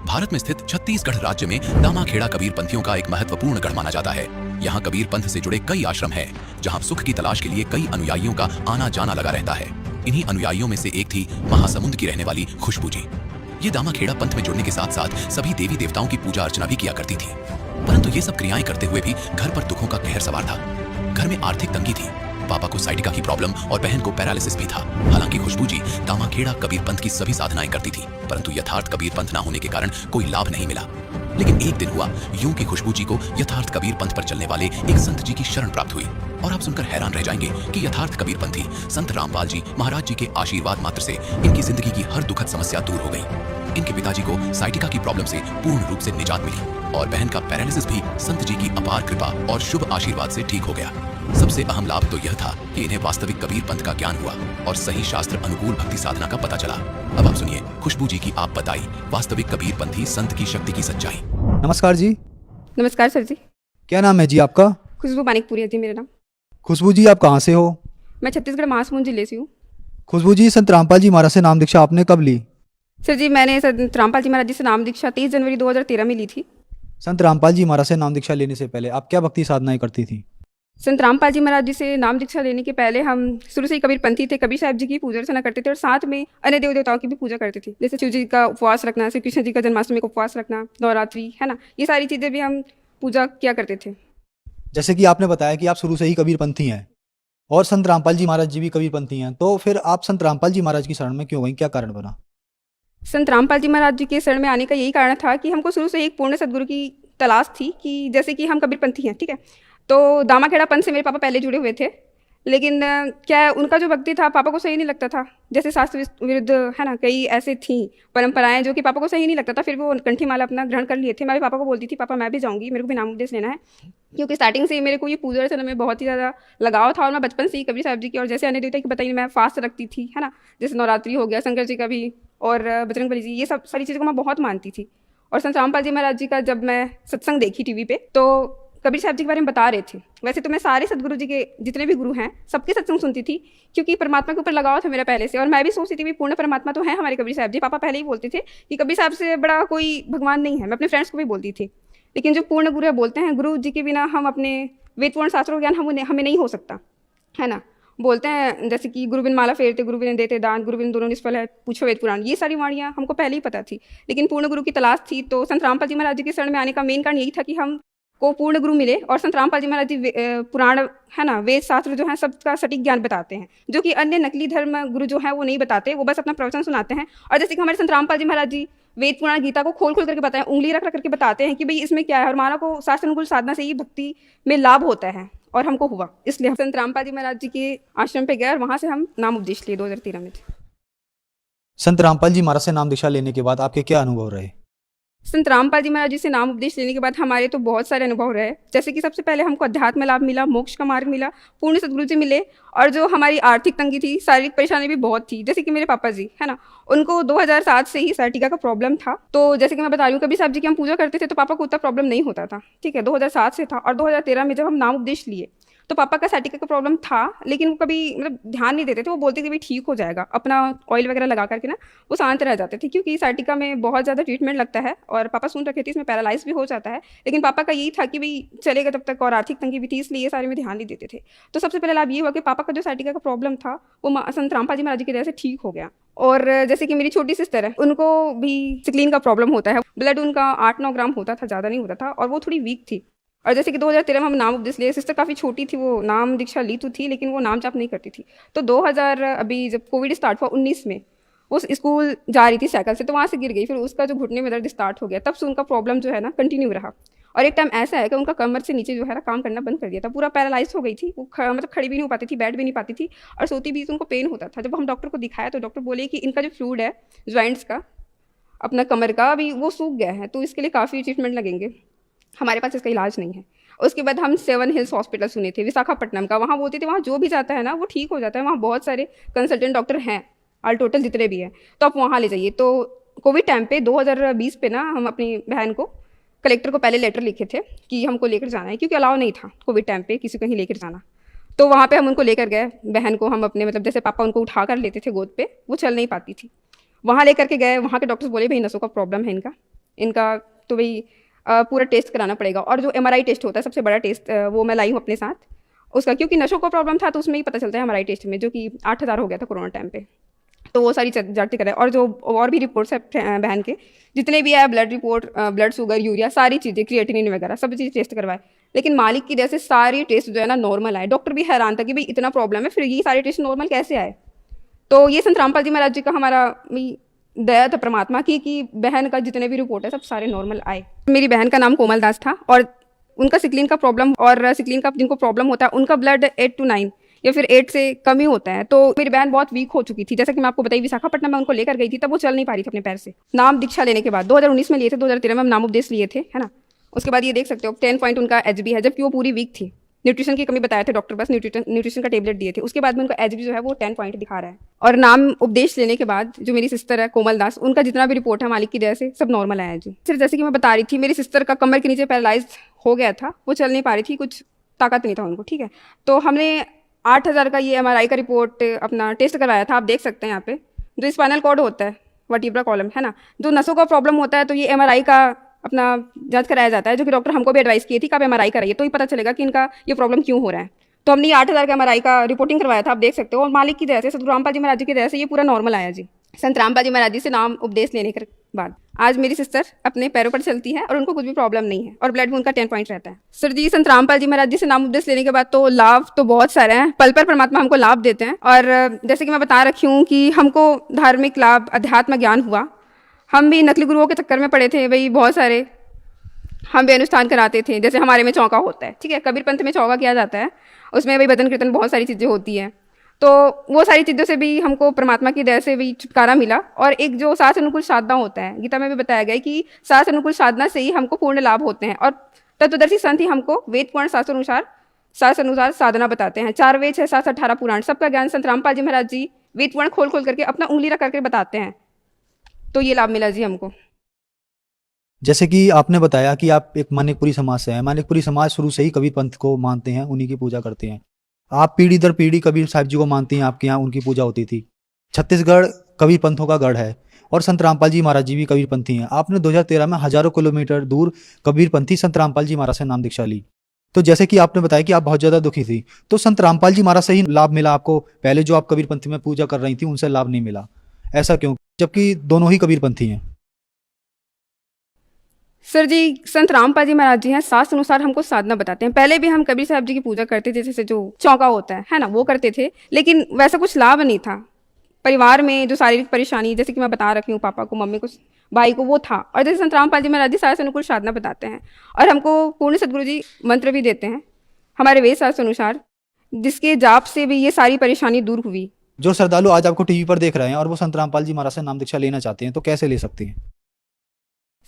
भारत में स्थित छत्तीसगढ़ राज्य में दामाखेड़ा कबीर पंथियों का एक महत्वपूर्ण गढ़ माना जाता है। यहाँ कबीर पंथ से जुड़े कई आश्रम हैं, जहाँ सुख की तलाश के लिए कई अनुयायियों का आना जाना लगा रहता है। इन्हीं अनुयायियों में से एक थी महासमुंद की रहने वाली खुशबू जी। ये दामाखेड़ा पंथ में जुड़ने के साथ साथ सभी देवी देवताओं की पूजा अर्चना भी किया करती थी, परंतु ये सब क्रियाएं करते हुए भी घर पर दुखों का कहर सवार था। घर में आर्थिक तंगी थी, पापा को साइटिका की प्रॉब्लम और बहन को पैरालिसिस भी था। हालांकि खुशबू जी दामाखेड़ा कबीर पंथ की सभी साधनाएं करती थी, परंतु यथार्थ कबीर पंथ ना होने के कारण कोई लाभ नहीं मिला। लेकिन एक दिन हुआ यूं कि खुशबू जी को यथार्थ कबीर पंथ पर चलने वाले एक संत जी की शरण प्राप्त हुई। और आप सुनकर हैरान रह जाएंगे कि यथार्थ कबीर पंथी संत रामपाल जी महाराज जी के आशीर्वाद मात्र से इनकी जिंदगी की हर दुखद समस्या दूर हो गई। इनके पिताजी को साइटिका की प्रॉब्लम से पूर्ण रूप से निजात मिली और बहन का पैरालिसिस भी संत जी की अपार कृपा और शुभ आशीर्वाद से ठीक हो गया। सबसे अहम लाभ तो यह था कि इन्हें वास्तविक कबीर पंथ का ज्ञान हुआ और सही शास्त्र अनुकूल भक्ति साधना का पता चला। अब आप सुनिए खुशबू जी की आप बताई वास्तविक कबीर पंथी संत की शक्ति की सच्चाई। नमस्कार जी। नमस्कार सर जी। क्या नाम है जी आपका? खुशबू मानिकपुरी है जी मेरा नाम। खुशबू जी, आप कहाँ से हो? मैं छत्तीसगढ़ महासमुंद जिले से हूँ। खुशबू जी, संत रामपाल जी महाराज से नाम दीक्षा आपने कब ली? सर जी, मैंने संत रामपाल जी महाराज जी से नाम दीक्षा 30 जनवरी 2013 में ली थी। संत रामपाल जी महाराज से नाम दीक्षा लेने से पहले आप क्या भक्ति साधनाएं करती थी? संत रामपाल जी महाराज जी से नाम दीक्षा लेने के पहले हम शुरू से ही कबीर पंथी थे। कबीर साहब जी की पूजा अर्चना करते थे और साथ में अन्य देव देवताओं की भी पूजा करते थे, जैसे शिव जी का उपवास रखना, श्री कृष्ण जी का जन्माष्टमी का उपवास रखना, नवरात्रि, है ना, ये सारी चीज़ें भी हम पूजा किया करते थे। जैसे कि आपने बताया कि आप शुरू से ही कबीर पंथी हैं और संत रामपाल जी महाराज जी भी कबीर पंथी हैं, तो फिर आप संत रामपाल जी महाराज की शरण में क्यों गई? क्या कारण बना? संत रामपाल जी महाराज जी के शरण में आने का यही कारण था कि हमको शुरू से ही एक पूर्ण सदगुरु की तलाश थी कि जैसे कि हम कबीर पंथी हैं, ठीक है, तो दामाखेड़ा पंथ से मेरे पापा पहले जुड़े हुए थे, लेकिन क्या उनका जो भक्ति था पापा को सही नहीं लगता था। जैसे शास्त्र विरुद्ध, है ना, कई ऐसे थी परंपराएं जो कि पापा को सही नहीं लगता था। फिर वो कंठी माला अपना ग्रहण कर लिए थे। मैं भी पापा को बोलती थी, पापा मैं भी जाऊंगी, मेरे को भी नाम उपदेश लेना है, क्योंकि स्टार्टिंग से ही मेरे को ये पूजा अर्चना में बहुत ही ज़्यादा लगाव था और मैं बचपन से ही कबीर साहब जी की और जैसे अन्य देवता की बताइए मैं फास्ट रखती थी, है ना, जैसे नवरात्रि हो गया, शंकर जी का भी और बजरंगबली जी, ये सब सारी चीज़ों को मैं बहुत मानती थी। और संत रामपाल जी महाराज जी का जब मैं सत्संग देखी टीवी पे, तो कबीर साहब जी के बारे में बता रहे थे। वैसे तो मैं सारे सदगुरु जी के जितने भी गुरु हैं सबके सत्संग सुनती थी, क्योंकि परमात्मा के ऊपर लगाव था मेरा पहले से, और मैं भी सोचती थी भी पूर्ण परमात्मा तो है हमारे कबीर साहब जी। पापा पहले ही बोलते थे कि कबीर साहब से बड़ा कोई भगवान नहीं है। मैं अपने फ्रेंड्स को भी बोलती थी, लेकिन जो पूर्ण गुरु है बोलते हैं गुरु जी के बिना हम अपने वेदपूर्ण शास्त्रों ज्ञान हमें नहीं हो सकता, है ना। बोलते हैं जैसे कि गुरु बिन माला फेरते, गुरु बिन देते दान, गुरु बिन दोनों निष्फल है, पूछो वेद पुराण, ये सारी वाणियाँ हमको पहले ही पता थी, लेकिन पूर्ण गुरु की तलाश थी। तो संत रामपाल जी महाराज जी के शरण में आने का मेन कारण यही था कि हम को पूर्ण गुरु मिले। और संत रामपाल जी महाराज जी पुराण, है ना, वेद शास्त्र जो है सबका सटीक ज्ञान बताते हैं, जो कि अन्य नकली धर्म गुरु जो है वो नहीं बताते, वो बस अपना प्रवचन सुनाते हैं। और जैसे कि हमारे संत रामपाल जी महाराज जी वेद पुराण गीता को खोल खोल करके बताएं, उंगली रख रख करके बताते हैं कि भाई इसमें क्या है, और हमारा को शास्त्र अनुकूल साधना से ही भक्ति में लाभ होता है, और हमको हुआ। इसलिए हम संत रामपाल जी महाराज जी के आश्रम पे गए और वहाँ से हम नाम उपदेश लिए 2013 में। संत रामपाल जी महाराज से नाम दीक्षा लेने के बाद आपके क्या अनुभव रहे? संत रामपाल जी महाराज जी से नाम उपदेश लेने के बाद हमारे तो बहुत सारे अनुभव रहे। जैसे कि सबसे पहले हमको अध्यात्म लाभ मिला, मोक्ष का मार्ग मिला, पूर्ण सदगुरु जी मिले, और जो हमारी आर्थिक तंगी थी, शारीरिक परेशानी भी बहुत थी। जैसे कि मेरे पापा जी, है ना, उनको 2007 से ही साइटिका का प्रॉब्लम था। तो जैसे कि मैं बता रही हूँ, कबीर साहब जी की हम पूजा करते थे तो पापा को उतना प्रॉब्लम नहीं होता था, ठीक है, 2007 से था। और 2013 में जब हम नाम उपदेश लिए तो पापा का साइटिका का प्रॉब्लम था, लेकिन वो कभी मतलब ध्यान नहीं देते थे। वो बोलते थे भाई ठीक हो जाएगा, अपना ऑयल वगैरह लगा करके ना वो शांत रह जाते थे, क्योंकि साइटिका में बहुत ज़्यादा ट्रीटमेंट लगता है और पापा सुन रखे थे इसमें पैरालाइज भी हो जाता है। लेकिन पापा का यही था कि भाई चलेगा तब तक, और आर्थिक तंगी भी थी, इसलिए ये सारे में ध्यान नहीं देते थे। तो सबसे पहले लाभ ये हुआ कि पापा का जो साइटिका का प्रॉब्लम था वो संत रामपाल जी महाराज जी की वजह से ठीक हो गया। और जैसे कि मेरी छोटी सिस्टर है, उनको भी सिकलीन का प्रॉब्लम होता है, ब्लड उनका 8-9 ग्राम होता था, ज़्यादा नहीं होता था, और वो थोड़ी वीक थी। और जैसे कि 2013 में हम नाम उपदेश लिए, सिस्टर काफ़ी छोटी थी, वो नाम दीक्षा ली तो थी लेकिन वो नाम जाप नहीं करती थी। तो 2000 अभी जब कोविड स्टार्ट हुआ 19 में, वो स्कूल जा रही थी साइकिल से, तो वहाँ से गिर गई, फिर उसका जो घुटने में दर्द स्टार्ट हो गया, तब से उनका प्रॉब्लम जो है ना कंटिन्यू रहा। और एक टाइम ऐसा है कि उनका कमर से नीचे जो है ना काम करना बंद कर दिया था, पूरा पैरालाइज हो गई थी वो, मतलब खड़ी भी नहीं हो पाती थी, बैठ भी नहीं पाती थी, और सोती भी उनको पेन होता था। जब हम डॉक्टर को दिखाया तो डॉक्टर बोले कि इनका जो फ्लूइड है जॉइंट्स का, अपना कमर का, अभी वो सूख गया है, तो इसके लिए काफ़ी ट्रीटमेंट लगेंगे, हमारे पास इसका इलाज नहीं है। उसके बाद हम 7 हिल्स हॉस्पिटल सुने थे विशाखापट्टनम का, वहाँ बोलते थे वहाँ जो भी जाता है ना वो ठीक हो जाता है, वहाँ बहुत सारे कंसल्टेंट डॉक्टर हैं, ऑल टोटल जितने भी हैं, तो आप वहाँ ले जाइए। तो कोविड टाइम पे 2020 पे ना हम अपनी बहन को, कलेक्टर को पहले लेटर लिखे थे कि हमको लेकर जाना है, क्योंकि अलाउ नहीं था कोविड टाइम पे किसी को कहीं लेकर जाना। तो वहाँ पे हम उनको लेकर गए, बहन को हम अपने, मतलब जैसे पापा उनको उठा कर लेते थे गोद पे, वो चल नहीं पाती थी, वहाँ लेकर के गए। वहाँ के डॉक्टर्स बोले भाई नसों का प्रॉब्लम है इनका, इनका तो भाई पूरा टेस्ट कराना पड़ेगा। और जो MRI टेस्ट होता है सबसे बड़ा टेस्ट, वो मैं लाई हूँ अपने साथ उसका, क्योंकि नशों का प्रॉब्लम था तो उसमें ही पता चलता है MRI टेस्ट में, जो कि 8,000 हो गया था कोरोना टाइम पे। तो वो सारी जांच कराए, और जो और भी रिपोर्ट्स है बहन के जितने भी है, blood report, blood sugar, urea, सारी चीज़ें, क्रिएटिनिन वगैरह सब चीज़ टेस्ट करवाए। लेकिन मालिक की जैसे सारी टेस्ट जो है ना नॉर्मल आए। डॉक्टर भी हैरान था कि भाई इतना प्रॉब्लम है, फिर ये सारे टेस्ट नॉर्मल कैसे आए। तो ये संत रामपाल जी महाराज जी का हमारा दया था परमात्मा की कि बहन का जितने भी रिपोर्ट है सब सारे नॉर्मल आए। मेरी बहन का नाम कोमल दास था, और उनका सिकलिन का प्रॉब्लम, और सिकलिन का जिनको प्रॉब्लम होता है उनका ब्लड 8 to 9 या फिर 8 से कम ही होता है। तो मेरी बहन बहुत वीक हो चुकी थी, जैसा कि मैं आपको बताई, विशाखापट्टनम में उनको लेकर गई थी, तब वो चल नहीं पा रही थी अपने पैर से। नाम दीक्षा लेने के बाद 2019 में लिए थे, 2013 में हम नाम उपदेश लिए थे, है ना। उसके बाद ये देख सकते हो 10 पॉइंट उनका HB है, जबकि वो पूरी वीक थी। न्यूट्रिशन की कमी बताया थे डॉक्टर, बस न्यूट्रिशन का टेबलेट दिए थे। उसके बाद में उनका HB जो है वो 10 पॉइंट दिखा रहा है। और नाम उपदेश लेने के बाद जो मेरी सिस्टर है कोमल दास, उनका जितना भी रिपोर्ट है मालिक की दया से सब नॉर्मल आया जी। सिर्फ जैसे कि मैं बता रही थी, मेरी सिस्टर का कमर के नीचे पैरालाइज हो गया था, वो चल नहीं पा रही थी, कुछ ताकत नहीं था उनको, ठीक है। तो हमने 8,000 का ये MRI का रिपोर्ट अपना टेस्ट करवाया था। आप देख सकते हैं यहाँ पे जो स्पाइनल कॉर्ड होता है, वर्टिब्रा कॉलम, है ना, जो नसों का प्रॉब्लम होता है, तो ये MRI का अपना जांच कराया जाता है, जो कि डॉक्टर हमको भी एडवाइस की थी कि आप MRI कराइए, तो ही पता चलेगा कि इनका ये प्रॉब्लम क्यों हो रहा है। तो हमने 8,000 का MRI का रिपोर्टिंग करवाया था, आप देख सकते हो। और मालिक की दया से, सतगुरु रामपाल जी महाराज जी की दया से ये पूरा नॉर्मल आया जी। संत रामपाल जी महाराज जी से नाम उपदेश लेने के बाद आज मेरी सिस्टर अपने पैरों पर चलती है और उनको कुछ भी प्रॉब्लम नहीं है, और ब्लड में उनका 10 पॉइंट रहता है। सर जी, संत रामपाल जी महाराज जी से नाम उपदेश लेने के बाद तो लाभ तो बहुत सारे हैं, पल पर परमात्मा हमको लाभ देते हैं। और जैसे कि मैं बता रखी हूँ कि हमको धार्मिक लाभ, अध्यात्म ज्ञान हुआ। हम भी नकली गुरुओं के चक्कर में पड़े थे भाई, बहुत सारे हम भी अनुष्ठान कराते थे। जैसे हमारे में चौका होता है, ठीक है, कबीर पंथ में चौका किया जाता है, उसमें भाई भजन कीर्तन बहुत सारी चीज़ें होती हैं। तो वो सारी चीज़ों से भी हमको परमात्मा की दया से भी छुटकारा मिला। और एक जो सास अनुकूल साधना होता है, गीता में भी बताया गया है कि सास अनुकूल साधना से ही हमको पूर्ण लाभ होते हैं। और तत्वदर्शी संत ही हमको वेद पुराण शास्त्र अनुसार साधना बताते हैं। 4 वेद 6 7 18 पुराण, सबका ज्ञान संत रामपाल जी महाराज जी वेद पुराण खोल खोल करके अपना उंगली रख करके बताते हैं। तो ये लाभ मिला जी हमको। जैसे कि आपने बताया कि आप एक मानिकपुरी समाज से हैं। मानिकपुरी समाज शुरू से ही कबीर पंथ को मानते हैं, उन्हीं की पूजा करते हैं। आप पीढ़ी दर पीढ़ी कबीर साहब जी को मानती हैं, आपके यहाँ उनकी पूजा होती थी। छत्तीसगढ़ कबीर पंथों का गढ़ है, और संत रामपाल जी महाराज जी भी कबीर पंथी हैं। आपने 2013 में हजारों किलोमीटर दूर कबीर पंथी संत रामपाल जी महाराज से नाम दीक्षा ली। तो जैसे कि आपने बताया कि आप बहुत ज़्यादा दुखी थी, तो संत रामपाल जी महाराज से ही लाभ मिला आपको? पहले जो आप कबीर पंथी में पूजा कर रही थी उनसे लाभ नहीं मिला, ऐसा क्यों, जबकि दोनों ही कबीर पंथी हैं? सर जी, संत रामपाल जी महाराज जी हैं, शास्त्र अनुसार हमको साधना बताते हैं। पहले भी हम कबीर साहब जी की पूजा करते थे, जैसे जो चौका होता है ना, वो करते थे, लेकिन वैसा कुछ लाभ नहीं था। परिवार में जो शारीरिक परेशानी, जैसे कि मैं बता रखी हूँ, पापा को, मम्मी को, भाई को, वो था। और जैसे संत रामपाल जी महाराज जी शास्त्र अनुकूल साधना बताते हैं, और हमको पूर्ण सदगुरु जी मंत्र भी देते हैं हमारे वेद शास्त्र अनुसार, जिसके जाप से भी ये सारी परेशानी दूर हुई। जो श्रद्धालु आज आपको टीवी पर देख रहे हैं और वो संत रामपाल जी महाराज से नाम दीक्षा लेना चाहते हैं, तो कैसे ले सकते हैं?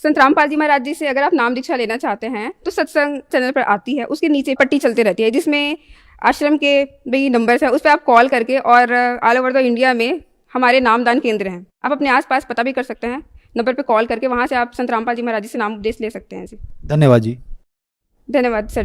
संत रामपाल जी महाराज जी से अगर आप नाम दीक्षा लेना चाहते हैं तो सत्संग चैनल पर आती है, उसके नीचे पट्टी चलती रहती है जिसमें आश्रम के भी नंबर्स हैं, उस पर आप कॉल करके, और ऑल ओवर द इंडिया में हमारे नामदान केंद्र हैं, आप अपने आसपास पता भी कर सकते हैं, नंबर पे कॉल करके वहाँ से आप संत रामपाल जी महाराज जी से नाम उपदेश ले सकते हैं जी। धन्यवाद जी। धन्यवाद सर।